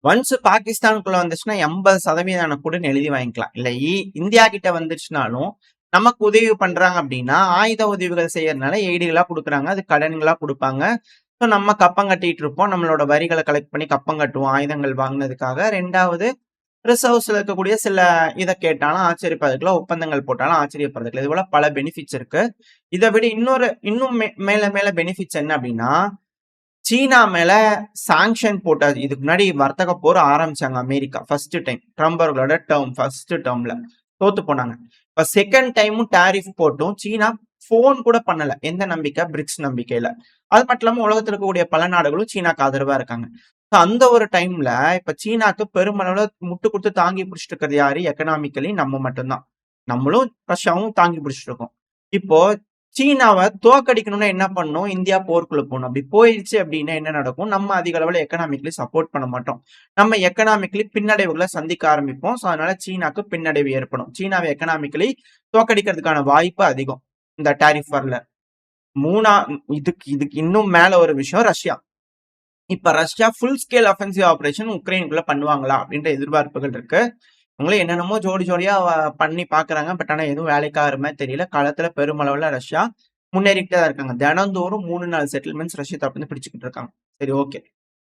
ஒன்ஸ் பாகிஸ்தானுக்குள்ள வந்துச்சுன்னா 80% கூட எழுதி வாங்கிக்கலாம். இல்ல இந்தியா கிட்ட வந்துச்சுனாலும் நமக்கு உதவி பண்றாங்க அப்படின்னா ஆயுத உதவிகள் செய்யறதுனால எய்டுகளா கொடுக்குறாங்க. அது கடன்களா கொடுப்பாங்க. ஸோ நம்ம கப்பம் கட்டிட்டு இருப்போம். நம்மளோட வரிகளை கலெக்ட் பண்ணி கப்பம் கட்டுவோம் ஆயுதங்கள் வாங்கினதுக்காக. 2வது ரிசர்வ்ஸ்ல இருக்கக்கூடிய சில இதை கேட்டாலும் ஆச்சரியப்படுறதுக்குள்ள, ஒப்பந்தங்கள் போட்டாலும் ஆச்சரியப்படுறதுக்குள்ள, இது போல பல பெனிஃபிட்ஸ் இருக்கு. இதை விட இன்னும் மேல மேல பெனிஃபிட்ஸ் என்ன அப்படின்னா, சீனா மேல சாங்ஷன் போட்டாச்சு. இதுக்கு முன்னாடி வர்த்தக போர் ஆரம்பிச்சாங்க அமெரிக்கா ஃபர்ஸ்ட் டைம். ட்ரம்ப் அவர்களோட ஃபர்ஸ்ட் டேர்ம்ல தோத்து போனாங்க. இப்ப செகண்ட் டைமும் டாரிஃப் போட்டும் சீனா போன் கூட பண்ணல. எந்த நம்பிக்கை? பிரிக்ஸ் நம்பிக்கையில. அது மட்டும் இல்லாம உலகத்துல இருக்கக்கூடிய பல நாடுகளும் சீனாக்கு ஆதரவா இருக்காங்க. அந்த ஒரு டைம்ல இப்ப சீனாக்கு பெருமளவுல முட்டு கொடுத்து தாங்கி பிடிச்சிட்டு இருக்கிறது யாரு? எக்கனாமிக்கலி நம்ம மட்டும்தான். நம்மளும் ரஷ்யாவும் தாங்கி பிடிச்சிட்டு இருக்கோம். இப்போ சீனாவை தோக்கடிக்கணும்னா என்ன பண்ணணும்? இந்தியா போருக்குள்ள போகணும். அப்படி போயிடுச்சு அப்படின்னா என்ன நடக்கும்? நம்ம அதிக அளவுல எக்கனாமிக்கலி சப்போர்ட் பண்ண மாட்டோம். நம்ம எக்கனாமிக்கலி பின்னடைவுகளை சந்திக்க ஆரம்பிப்போம். ஸோ அதனால சீனாக்கு பின்னடைவு ஏற்படும். சீனாவை எக்கனாமிக்கலி தோக்கடிக்கிறதுக்கான வாய்ப்பு அதிகம் இந்த டாரிஃப் வரல. இதுக்கு இன்னும் மேல ஒரு விஷயம் ரஷ்யா. இப்ப Russia full scale offensive operation உக்ரைனுக்குள்ள பண்ணுவாங்களா அப்படின்ற எதிர்பார்ப்புகள் இருக்கு. அவங்களே என்னென்னமோ ஜோடியா பண்ணி பாக்குறாங்க. பட் ஆனா எதுவும் வேலைக்காகிற மாதிரி தெரியல. காலத்துல பெருமளவுல ரஷ்யா முன்னேறிக்கிட்டே தான் இருக்காங்க. தினந்தோறும் 3-4 செட்டில்மெண்ட்ஸ் ரஷ்யா தரப்பு பிடிச்சுக்கிட்டு இருக்காங்க. சரி, ஓகே.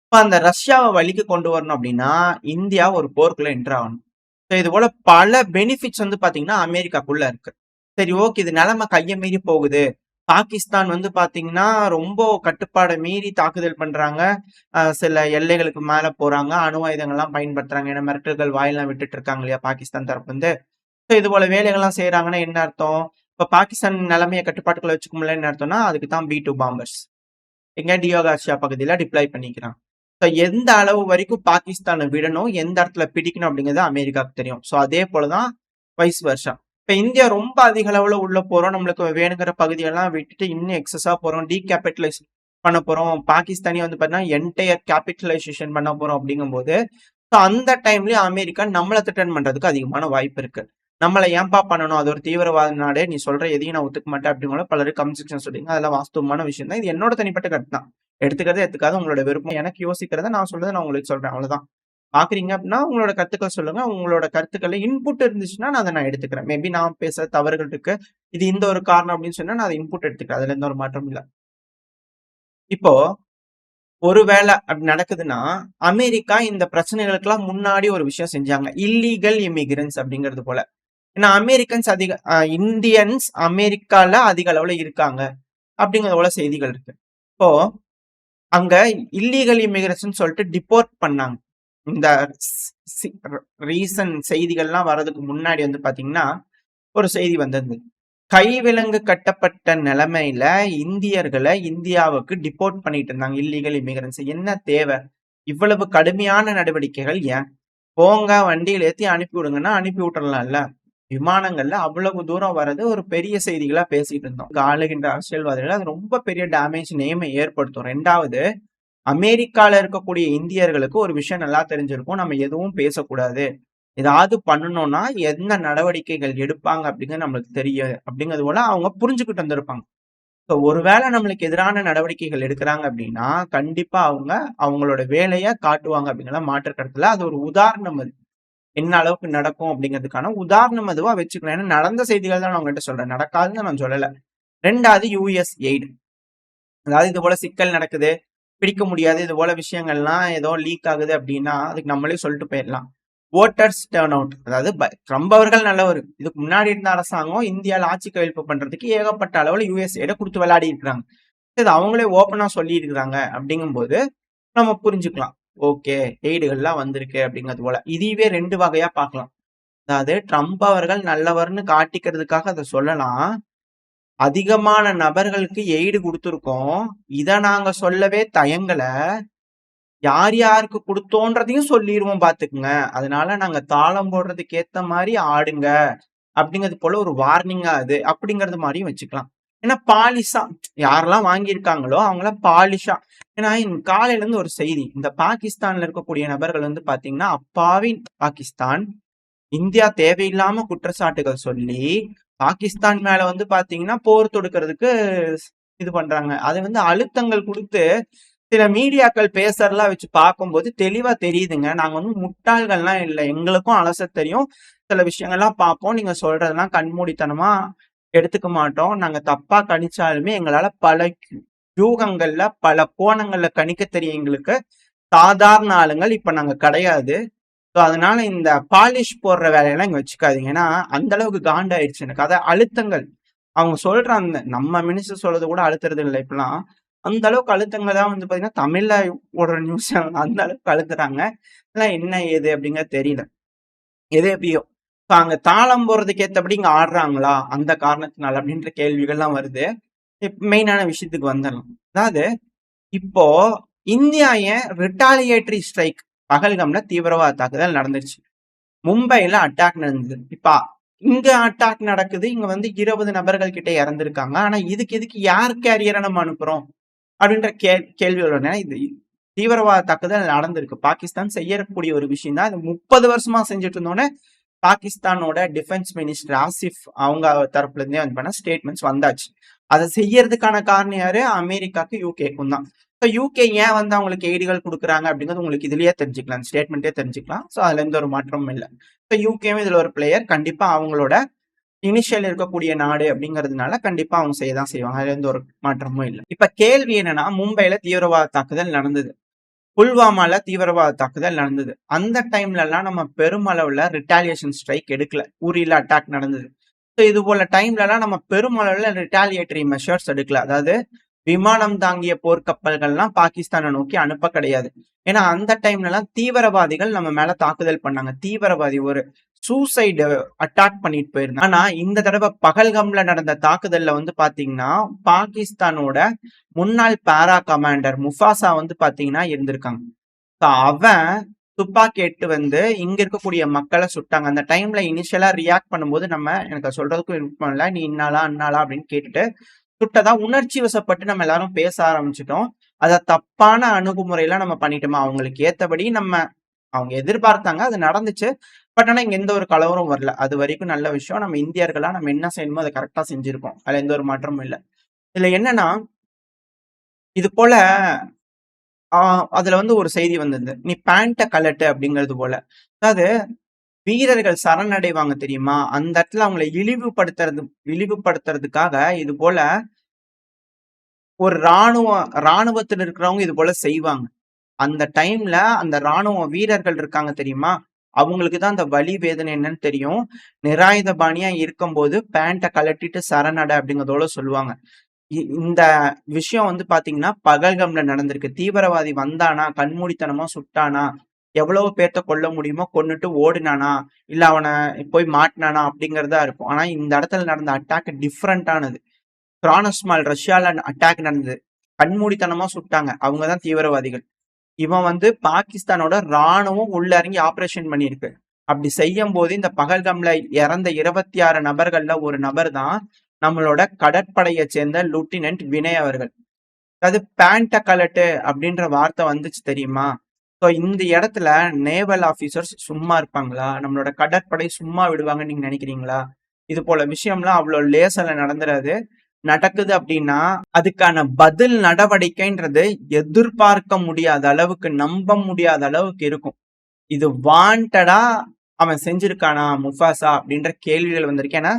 இப்ப அந்த ரஷ்யாவை வழிக்கு கொண்டு வரணும் அப்படின்னா இந்தியா ஒரு போருக்குள்ள என்டர் ஆகணும். இது போல பல பெனிஃபிட்ஸ் பாத்தீங்கன்னா அமெரிக்காக்குள்ள இருக்கு. சரி, ஓகே. இது நிலைமை கையை மீறி போகுது. பாகிஸ்தான் பாத்தீங்கன்னா ரொம்ப கட்டுப்பாடை மீறி தாக்குதல் பண்றாங்க. சில எல்லைகளுக்கு மேல போறாங்க. அணு ஆயுதங்கள்லாம் பயன்படுத்துறாங்க. ஏன்னா மிரட்டல்கள் வாயிலாம் விட்டுட்டு இருக்காங்க இல்லையா பாகிஸ்தான் தரப்பு இது போல வேலைகள்லாம் செய்யறாங்கன்னா என்ன அர்த்தம்? இப்ப பாகிஸ்தான் நிலைமையை கட்டுப்பாட்டுக்குள்ள வச்சுக்க முடியலன்னு அர்த்தம்னா அதுக்கு தான் B2 பாம்பர்ஸ் எங்க டியோகார்சியா பகுதியில டிப்ளாய் பண்ணிக்கிறாங்க. எந்த அளவு வரைக்கும் பாகிஸ்தானை விடணும், எந்த இடத்துல பிடிக்கணும் அப்படிங்கிறது அமெரிக்காவுக்கு தெரியும். ஸோ அதே போலதான் வைஸ் வருஷா. இப்ப இந்தியா ரொம்ப அதிக அளவுல உள்ள போறோம். நம்மளுக்கு வேணுங்கிற பகுதியெல்லாம் விட்டுட்டு இன்னும் எக்ஸஸா போறோம். டீகேபிட்டலைஸ் பண்ண போறோம். பாகிஸ்தானி பாத்தீங்கன்னா என்டையர் கேபிட்டலைசேஷன் பண்ண போறோம் அப்படிங்கும் போது அந்த டைம்லயும் அமெரிக்கா நம்மளை த்ரெட்டன் பண்றதுக்கு அதிகமான வாய்ப்பு இருக்கு. நம்மளை ஏன்பா பண்ணணும்? அது ஒரு தீவிரவாத நாடு. நீ சொல்ற எதையும் நான் ஒத்துக்க மாட்டேன் அப்படிங்கிற பலரும் கமெண்ட் செக்ஷன் சொல்றீங்க. அதெல்லாம் வாஸ்தவமான விஷயம் தான். இது என்னோட தனிப்பட்ட கருத்து தான். எடுத்துக்கிறதே எடுத்துக்காது உங்களோட விருப்பம். எனக்கு யோசிக்கிறத நான் சொல்றதை நான் உங்களுக்கு சொல்றேன். அவ்வளவுதான். பாக்குறீங்க அப்படின்னா உங்களோட கருத்துக்கள் சொல்லுங்க. உங்களோட கருத்துக்களை இன்புட் இருந்துச்சுன்னா நான் அதை நான் எடுத்துக்கிறேன். மேபி நான் பேச தவறுகள் இருக்கு, இது இந்த ஒரு காரணம் அப்படின்னு சொன்னா நான் அதை இன்புட் எடுத்துக்கிறேன். அதுல எந்த ஒரு மாற்றம் இல்லை. இப்போ ஒருவேளை அப்படி நடக்குதுன்னா அமெரிக்கா இந்த பிரச்சனைகளுக்கெல்லாம் முன்னாடி ஒரு விஷயம் செஞ்சாங்க. இல்லீகல் இமிகிரன்ஸ் அப்படிங்கிறது போல. ஏன்னா அமெரிக்கன்ஸ் இந்தியன்ஸ் அமெரிக்கால அதிக அளவுல இருக்காங்க அப்படிங்கிறது போல செய்திகள் இருக்கு. இப்போ அங்க இல்லீகல் இமிகிரேஷன் சொல்லிட்டு டிபோர்ட் பண்ணாங்க. இந்த ரீசன்ட் செய்திகள்லாம் வர்றதுக்கு முன்னாடி பாத்தீங்கன்னா ஒரு செய்தி வந்திருந்தது. கைவிலங்கு கட்டப்பட்ட நிலைமையில இந்தியர்களை இந்தியாவுக்கு டிபோர்ட் பண்ணிட்டு இருந்தாங்க. இல்லீகல் இமிகிரன்ஸ் என்ன தேவை? இவ்வளவு கடுமையான நடவடிக்கைகள் ஏன்? போங்க வண்டியில ஏத்தி அனுப்பி விடுங்கன்னா அனுப்பி விட்டுறலாம்ல. விமானங்கள்ல அவ்வளவு தூரம் வர்றது ஒரு பெரிய செய்திகளா பேசிட்டு இருந்தோம். ஆளுகின்ற அரசியல்வாதிகள் அது ரொம்ப பெரிய டேமேஜ் நேமை ஏற்படுத்தும். 2வது அமெரிக்கால இருக்கக்கூடிய இந்தியர்களுக்கு ஒரு விஷயம் நல்லா தெரிஞ்சிருக்கும். நம்ம எதுவும் பேசக்கூடாது. ஏதாவது பண்ணணும்னா என்ன நடவடிக்கைகள் எடுப்பாங்க அப்படிங்கிறது நம்மளுக்கு தெரியும். அப்படிங்கிறது போல அவங்க புரிஞ்சுகிட்டு வந்திருப்பாங்க. ஒருவேளை நம்மளுக்கு எதிரான நடவடிக்கைகள் எடுக்கிறாங்க அப்படின்னா, கண்டிப்பா அவங்க அவங்களோட வேலைய காட்டுவாங்க அப்படிங்கிற மாற்று கருத்துல. அது ஒரு உதாரணம் அது. என்ன அளவுக்கு நடக்கும் அப்படிங்கிறதுக்கான உதாரணம் அதுவா வச்சுக்கலாம். ஏன்னா நடந்த செய்திகள் தான் நான் உங்ககிட்ட சொல்றேன். நடக்காதுன்னு நான் சொல்லல. 2வது யுஎஸ் எய்ட். அதாவது இது போல சிக்கல் நடக்குது, பிடிக்க முடியாது. இது போல விஷயங்கள்லாம் ஏதோ லீக் ஆகுது அப்படின்னா, அதுக்கு நம்மளே சொல்லிட்டு போயிடலாம். Voters turn out. அதாவது ட்ரம்ப் அவர்கள் நல்லவர். இதுக்கு முன்னாடி இருந்த அரசாங்கம் இந்தியால ஆட்சி கவிழ்ப்பு பண்றதுக்கு ஏகப்பட்ட அளவுல யுஎஸ்ஏட குடுத்து விளையாடி இருக்கிறாங்க. இது அவங்களே ஓப்பனா சொல்லியிருக்கிறாங்க அப்படிங்கும்போது, நம்ம புரிஞ்சுக்கலாம். ஓகே, எய்டுகள்லாம் வந்திருக்கு அப்படிங்கிறது போல. இதுவே 2 வகையா பார்க்கலாம். அதாவது ட்ரம்ப் அவர்கள் நல்லவர்ன்னு காட்டிக்கிறதுக்காக அத சொல்லலாம். அதிகமான நபர்களுக்கு எய்டு குடுத்துருக்கோம். இத நாங்க சொல்லவே தயங்கல. யார் யாருக்கு குடுத்தோன்றதையும் சொல்லிருவோம் பாத்துக்கங்க. அதனால நாங்க தாளம் போடுறதுக்கு ஏத்த மாரி ஆடுங்க. அப்படிங்கிறது போல ஒரு வார்னிங்கா அது. அப்படிங்கிறது மாரியும் வச்சுக்கலாம். ஏன்னா பாலிஷா யாரெல்லாம் வாங்கியிருக்காங்களோ அவங்கலாம் பாலிஷா. ஏன்னா காலையில இருந்து ஒரு செய்தி. இந்த பாகிஸ்தான்ல இருக்கக்கூடிய நபர்கள் வந்து பாத்தீங்கன்னா, அப்பாவி பாகிஸ்தான். இந்தியா தேவையில்லாம குற்றச்சாட்டுகள் சொல்லி, பாகிஸ்தான் மேல வந்து பாத்தீங்கன்னா, போர் தொடுக்கிறதுக்கு இது பண்றாங்க. அது வந்து அழுத்தங்கள் குடுத்து, சில மீடியாக்கள் பேசுறதெல்லாம் வச்சு பார்க்கும்போது தெளிவா தெரியுதுங்க. நாங்க வந்து முட்டாள்கள்லாம் இல்ல. எங்களுக்கும் அலச தெரியும். சில விஷயங்கள்லாம் பார்ப்போம். நீங்க சொல்றதெல்லாம் கண்மூடித்தனமா எடுத்துக்க மாட்டோம். நாங்க தப்பா கணிச்சாலுமே எங்களால பல யூகங்கள்ல, பல கோணங்கள்ல கணிக்க தெரியும் எங்களுக்கு. சாதாரண ஆளுங்கள். இப்ப நாங்க கிடையாது. அதனால இந்த பாலிஷ் போடுற வேலையெல்லாம் இங்க வச்சுக்காதீங்க. ஏன்னா, அந்த அளவுக்கு காண்டாயிடுச்சு எனக்கு. அழுத்தங்கள். அவங்க சொல்ற அந்த நம்ம மினிஸ்டர் சொல்றது கூட அழுத்துறது இல்ல இப்பல்லாம். அந்த அளவுக்கு அழுத்தங்கள் தான் வந்து பாத்தீங்கன்னா, தமிழ்ல ஓடுற நியூஸ் அந்த அளவுக்கு அழுத்துறாங்க. இதெல்லாம் என்ன ஏது அப்படிங்கிறது தெரியல. எது எப்படியோ. அங்க தாளம் போடுறதுக்கு ஏத்தபடி இங்க ஆடுறாங்களா? அந்த காரணத்தினால அப்படின்ற கேள்விகள்லாம் வருது. மெயினான விஷயத்துக்கு வந்துரலாம். அதாவது இப்போ இந்தியா ஏன் ரிட்டாலியேட்டரி ஸ்ட்ரைக் பகல்காம்ல தீவிரவாத தாக்குதல் நடந்துருச்சு. மும்பைல அட்டாக் நடந்தது. இப்ப இங்க அட்டாக் நடக்குது. இங்க வந்து 20 நபர்கள் கிட்ட இறந்திருக்காங்க. ஆனா இதுக்கு எதுக்கு யார் கேரியரை நம்ம அனுப்புறோம்? அப்படின்ற கேள்விகள் இது தீவிரவாத தாக்குதல் நடந்திருக்கு. பாகிஸ்தான் செய்யக்கூடிய ஒரு விஷயம் தான். இது 30 வருஷமா செஞ்சுட்டு இருந்தோன்னே பாகிஸ்தானோட டிஃபென்ஸ் மினிஸ்டர் ஆசிஃப் அவங்க தரப்புல இருந்தே வந்து பண்ண ஸ்டேட்மெண்ட்ஸ் வந்தாச்சு. அதை செய்யறதுக்கான காரணம் யாரு? அமெரிக்காக்கு யூகேக்கும் தான். யூகே ஏன் வந்து அவங்களுக்கு எய்டுகள் கொடுக்குறாங்க அப்படிங்கிறது உங்களுக்கு இதுலயே தெரிஞ்சுக்கலாம். ஸ்டேட்மெண்ட்டே தெரிஞ்சுக்கலாம். ஸோ அதுல எந்த ஒரு மாற்றமும் இல்லை. யூகேவும் இதுல ஒரு பிளேயர். கண்டிப்பா அவங்களோட இனிஷியல் இருக்கக்கூடிய நாடு அப்படிங்கிறதுனால கண்டிப்பா அவங்க செய்யதான் செய்வாங்க. அதுல எந்த ஒரு மாற்றமும் இல்லை. இப்ப கேள்வி என்னன்னா, மும்பைல தீவிரவாத தாக்குதல் நடந்தது. புல்வாமால தீவிரவாத தாக்குதல் நடந்தது. அந்த டைம்ல எல்லாம் நம்ம பெருமளவுல ரிட்டாலியேஷன் ஸ்ட்ரைக் எடுக்கல. உரியில அட்டாக் நடந்தது. இது போல டைம்ல எல்லாம் நம்ம பெருமளவுல ரிட்டாலியேட்டரி மெஷர்ஸ் எடுக்கல. அதாவது விமானம் தாங்கிய போர்க்கப்பல்கள்லாம் பாகிஸ்தானை நோக்கி அனுப்ப கிடையாது. ஏன்னா அந்த டைம்ல எல்லாம் தீவிரவாதிகள் நம்ம மேல தாக்குதல் பண்ணாங்க. தீவிரவாதி ஒரு சூசைடு அட்டாக் பண்ணிட்டு போயிருந்தாங்க. ஆனா இந்த தடவை பகல்காம்ல நடந்த தாக்குதல்ல வந்து பாத்தீங்கன்னா, பாகிஸ்தானோட முன்னாள் பாரா கமாண்டர் முஃபாசா வந்து பாத்தீங்கன்னா இருந்திருக்காங்க. அவன் துப்பாக்கி எட்டு வந்து இங்க இருக்கக்கூடிய மக்களை சுட்டாங்க. அந்த டைம்ல இனிஷியலா ரியாக்ட் பண்ணும்போது நம்ம எனக்கு சொல்றதுக்கும் விருப்பம் இல்லை. நீ இன்னாலா அண்ணாலா அப்படின்னு கேட்டுட்டு சுட்டதா உணர்ச்சி வசப்பட்டு நம்ம எல்லாரும் பேச ஆரம்பிச்சிட்டோம். அத தப்பான அணுகுமுறையில நம்ம பண்ணிட்டோமா? அவங்களுக்கு ஏத்தபடி அவங்க எதிர்பார்த்தாங்க. அது நடந்துச்சு. பட் ஆனா இங்க எந்த ஒரு கலவரம் வரல. அது வரைக்கும் நல்ல விஷயம். நம்ம இந்தியர்களா நம்ம என்ன செய்யணுமோ அதை கரெக்டா செஞ்சிருக்கோம். அதுல எந்த ஒரு மாற்றமும் இல்லை. இதுல என்னன்னா, இது போல அதுல வந்து ஒரு செய்தி வந்தது. நீ பேண்ட கழட்டு அப்படிங்கிறது போல. அதாவது வீரர்கள் சரணடைவாங்க தெரியுமா? அந்த இடத்துல அவங்கள இழிவுபடுத்துறதுக்காக இது போல ஒரு ராணுவத்துல இருக்கிறவங்க இது போல செய்வாங்க. அந்த டைம்ல அந்த ராணுவ வீரர்கள் இருக்காங்க தெரியுமா? அவங்களுக்கு தான் அந்த வலி வேதனை என்னன்னு தெரியும். நிராயுதபாணியா இருக்கும்போது பேண்ட கழட்டிட்டு சரணடை அப்படிங்கிறதோட சொல்லுவாங்க. இந்த விஷயம் வந்து பாத்தீங்கன்னா பகல்காம்ல நடந்திருக்கு. தீவிரவாதி வந்தானா, கண்மூடித்தனமா சுட்டானா, எவ்வளவு பேர்த்த கொல்ல முடியுமோ கொன்னுட்டு ஓடினானா, இல்ல அவனை போய் மாட்டினானா அப்படிங்கறதா இருக்கும். ஆனா இந்த இடத்துல நடந்த அட்டாக் டிஃப்ரெண்டானது. கிரானஸ்மால் ரஷ்யால அட்டாக் நடந்தது. கண்மூடித்தனமா சுட்டாங்க. அவங்கதான் தீவிரவாதிகள். இவன் வந்து பாகிஸ்தானோட ராணுவம் உள்ள இறங்கி ஆபரேஷன் பண்ணியிருக்கு. அப்படி செய்யும் போது இந்த பகல்காம்ல இறந்த 26 நபர்கள்ல ஒரு நபர் தான் நம்மளோட கடற்படையை சேர்ந்த லூட்டினன்ட் வினய் அவர்கள். அதாவது பேண்ட கலட்டு அப்படின்ற வார்த்தை வந்துச்சு தெரியுமா? ஸோ இந்த இடத்துல நேவல் ஆபீசர்ஸ் சும்மா இருப்பாங்களா? நம்மளோட கடற்படை சும்மா விடுவாங்கன்னு நீங்க நினைக்கிறீங்களா? இது போல விஷயம்லாம் அவ்வளவு லேசால நடந்துராது. நடக்குது அப்படின்னா அதுக்கான பதில் நடவடிக்கைன்றது எதிர்பார்க்க முடியாத அளவுக்கு, நம்ப முடியாத அளவுக்கு இருக்கும். இது வாண்டடா அவன் செஞ்சிருக்கானா முஃபாசா அப்படின்ற கேள்விகள் வந்திருக்கு. ஏன்னா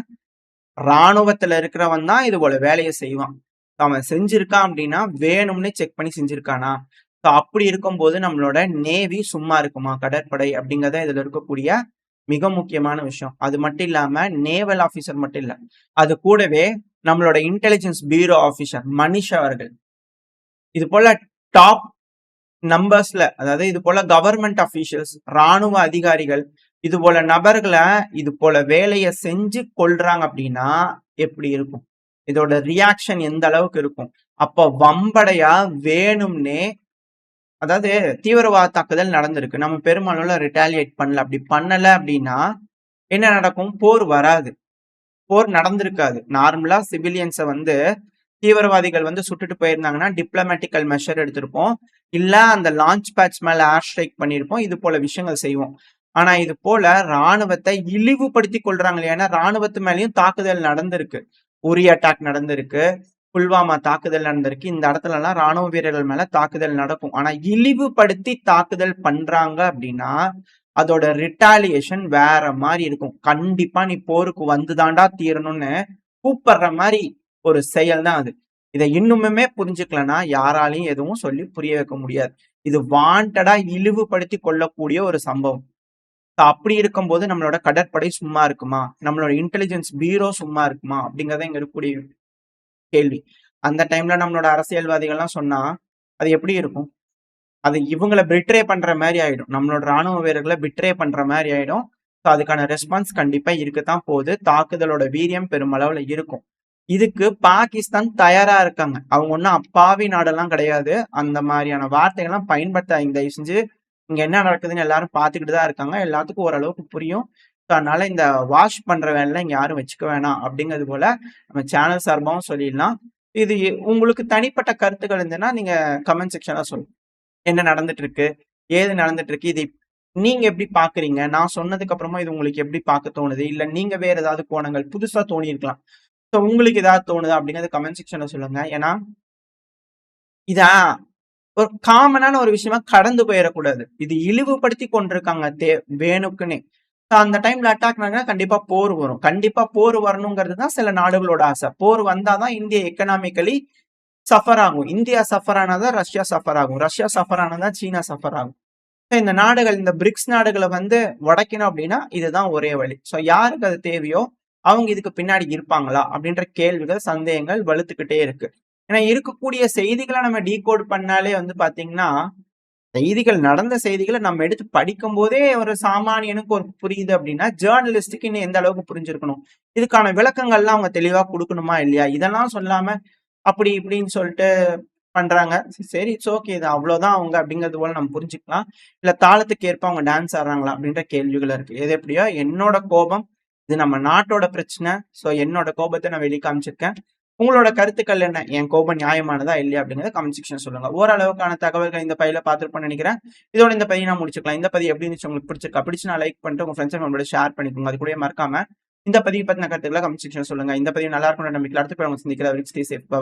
ராணுவத்துல இருக்கிறவன் தான் இது போல வேலையை செய்வான். அவன் செஞ்சிருக்கான் அப்படின்னா வேணும்னே செக் பண்ணி செஞ்சிருக்கானா? ஸோ அப்படி இருக்கும்போது நம்மளோட நேவி சும்மா இருக்குமா? கடற்படை அப்படிங்கறத இதுல இருக்கக்கூடிய மிக முக்கியமான விஷயம். அது மட்டும் இல்லாம நேவல் ஆபீசர் மட்டும் இல்ல, அது கூடவே நம்மளோட இன்டெலிஜென்ஸ் பியூரோ ஆபீசர் மனிஷ் அவர்கள், இது போல டாப் நம்பர்ஸ்ல, அதாவது இது போல கவர்மெண்ட் அபிஷியல்ஸ், ராணுவ அதிகாரிகள், இது போல நபர்களை இது போல வேலையை செஞ்சு கொள்றாங்க அப்படின்னா எப்படி இருக்கும்? இதோட ரியாக்ஷன் எந்த அளவுக்கு இருக்கும்? அப்போ வம்படையா வேணும்னே, அதாவது தீவிரவாத தாக்குதல் நடந்திருக்கு, நம்ம பெருமளவுல ரிட்டாலியேட் பண்ணல, அப்படி பண்ணல அப்படின்னா என்ன நடக்கும்? போர் வராது, போர் நடந்திருக்காது. நார்மலா சிவிலியன்ஸை வந்து தீவிரவாதிகள் வந்து சுட்டுட்டு போயிருந்தாங்கன்னா டிப்ளமேட்டிக்கல் மெஷர் எடுத்திருப்போம், இல்ல அந்த லான்ச் பேட்ச் மேல ஏர் ஸ்ட்ரைக் பண்ணிருப்போம், இது போல விஷயங்கள் செய்வோம். ஆனா இது போல ராணுவத்தை இழிவுபடுத்தி கொள்றாங்க. ஏன்னா ராணுவத்து மேலயும் தாக்குதல் நடந்திருக்கு, உரி அட்டாக் நடந்திருக்கு, புல்வாமா தாக்குதல் நடந்திருக்கு. இந்த இடத்துல எல்லாம் ராணுவ வீரர்கள் மேல தாக்குதல் நடக்கும். ஆனா இழிவுபடுத்தி தாக்குதல் பண்றாங்க அப்படின்னா அதோட ரிட்டாலியேஷன் வேற மாதிரி இருக்கும். கண்டிப்பா நீ போருக்கு வந்துதாண்டா தீரணும்னு கூப்பிடுற மாதிரி ஒரு செயல் தான் அது. இதை இன்னுமே புரிஞ்சுக்கலன்னா யாராலையும் எதுவும் சொல்லி புரிய வைக்க முடியாது. இது வாண்டடா இழிவுபடுத்தி கொள்ளக்கூடிய ஒரு சம்பவம். அப்படி இருக்கும்போது நம்மளோட கடற்படை சும்மா இருக்குமா? நம்மளோட இன்டெலிஜென்ஸ் பியூரோ சும்மா இருக்குமா? அப்படிங்கறத இங்க இருக்கக்கூடிய கேள்வி. அந்த டைம்ல நம்மளோட அரசியல்வாதிகள்லாம் சொன்னா அது எப்படி இருக்கும்? அது இவங்களை பிட்ரே பண்ற மாதிரி ஆயிடும், நம்மளோட ராணுவ வீரர்களை பிட்ரே பண்ற மாதிரி ஆயிடும். ஸோ அதுக்கான ரெஸ்பான்ஸ் கண்டிப்பா இருக்கத்தான் போகுது. தாக்குதலோட வீரியம் பெருமளவுல இருக்கும். இதுக்கு பாகிஸ்தான் தயாரா இருக்காங்க. அவங்க ஒன்றும் அப்பாவி நாடெல்லாம் கிடையாது. அந்த மாதிரியான வார்த்தைகள்லாம் பயன்படுத்தாங்க தயவு செஞ்சு. இங்க என்ன நடக்குதுன்னு எல்லாரும் பார்த்துக்கிட்டு தான் இருக்காங்க. எல்லாத்துக்கும் ஓரளவுக்கு புரியும். ஸோ அதனால இந்த வாஷ் பண்ற வேலை இங்க யாரும் வச்சுக்க வேணாம் அப்படிங்கிறது போல நம்ம சேனல் சார்பாகவும் சொல்லிடலாம். இது உங்களுக்கு தனிப்பட்ட கருத்துக்கள் இருந்ததுன்னா நீங்க கமெண்ட் செக்ஷன்ல சொல்லுங்க. என்ன நடந்துட்டு இருக்கு, ஏது நடந்துட்டு இருக்கு, இது நீங்க எப்படி பாக்குறீங்க? நான் சொன்னதுக்கு அப்புறமா இது உங்களுக்கு எப்படி பார்க்க தோணுது? இல்ல நீங்க வேற ஏதாவது கோணங்கள் புதுசா தோணி இருக்கலாம். ஸோ உங்களுக்கு ஏதாவது தோணுதா அப்படிங்கறது கமெண்ட் செக்ஷன்ல சொல்லுங்க. ஏன்னா இதா ஒரு காமனான ஒரு விஷயமா கடந்து போயிடக்கூடாது. இது இழிவுபடுத்தி கொண்டிருக்காங்க வேணுக்குன்னே. அந்த டைம்ல அட்டாக் பண்ணா கண்டிப்பா போர் வரும். கண்டிப்பா போர் வரணுங்கிறது தான் சில நாடுகளோட ஆசை. போர் வந்தாதான் இந்தியா எக்கனாமிக்கலி சஃபர் ஆகும். இந்தியா சஃபர் ஆனாதான் ரஷ்யா சஃபர் ஆகும். ரஷ்யா சஃபர் ஆனாதான் சீனா சஃபர் ஆகும். இந்த நாடுகள், இந்த பிரிக்ஸ் நாடுகளை வந்து உடைக்கணும் அப்படின்னா இதுதான் ஒரே வழி. ஸோ யாருக்கு அது தேவையோ அவங்க இதுக்கு பின்னாடி இருப்பாங்களா அப்படின்ற கேள்விகள், சந்தேகங்கள் வலுத்துக்கிட்டே இருக்கு. ஏன்னா இருக்கக்கூடிய செய்திகளை நம்ம டீகோட் பண்ணாலே வந்து பாத்தீங்கன்னா, செய்திகள், நடந்த செய்திகளை நம்ம எடுத்து படிக்கும் போதே ஒரு சாமானியனுக்கு ஒரு புரியுது அப்படின்னா ஜேர்னலிஸ்டுக்கு இன்னும் எந்த அளவுக்கு புரிஞ்சிருக்கணும்? இதுக்கான விளக்கங்கள்லாம் அவங்க தெளிவா கொடுக்கணுமா இல்லையா? இதெல்லாம் சொல்லாம அப்படி இப்படின்னு சொல்லிட்டு பண்றாங்க. சரி, இட்ஸ் ஓகே, இது அவ்வளவுதான் அவங்க அப்படிங்கிறது போல நம்ம புரிஞ்சுக்கலாம். இல்ல தாளத்துக்கு ஏற்ப அவங்க டான்ஸ் ஆடுறாங்களா அப்படின்ற கேள்விகள் இருக்கு. எது எப்படியோ என்னோட கோபம், இது நம்ம நாட்டோட பிரச்சனை. ஸோ என்னோட கோபத்தை நான் வெளியே காமிச்சிருக்கேன். உங்களோட கருத்துக்கள் என்ன? என் கோபம் நியாயமானதா இல்லையா அப்படிங்கிறத கமெண்ட் செக்ஷன் சொல்லுங்க. ஓரளவுக்கான தகவல்கள் இந்த பதில பார்த்துருப்பேன்னு நினைக்கிறேன். இதோட இந்த பதிவை நான் முடிச்சுக்கலாம். இந்த பதிவு எப்படி இருந்துச்சு, உங்களுக்கு பிடிச்சிருக்கா? பிடிச்சு நான் லைக் பண்ணிட்டு உங்க ஃப்ரெண்ட்ஸ் நம்மளோட ஷேர் பண்ணிக்கோங்க. அது கூட மறக்காம இந்த பதிவு பத்தின கருத்துக்களை கமெண்ட் செக்ஷன் சொல்லுங்க. இந்த பதிவு நல்லா இருக்கும் நம்பிக்கை. அடுத்த பதிவு சந்திக்கிற வரைக்கும் ஸ்டே சேஃப். பை.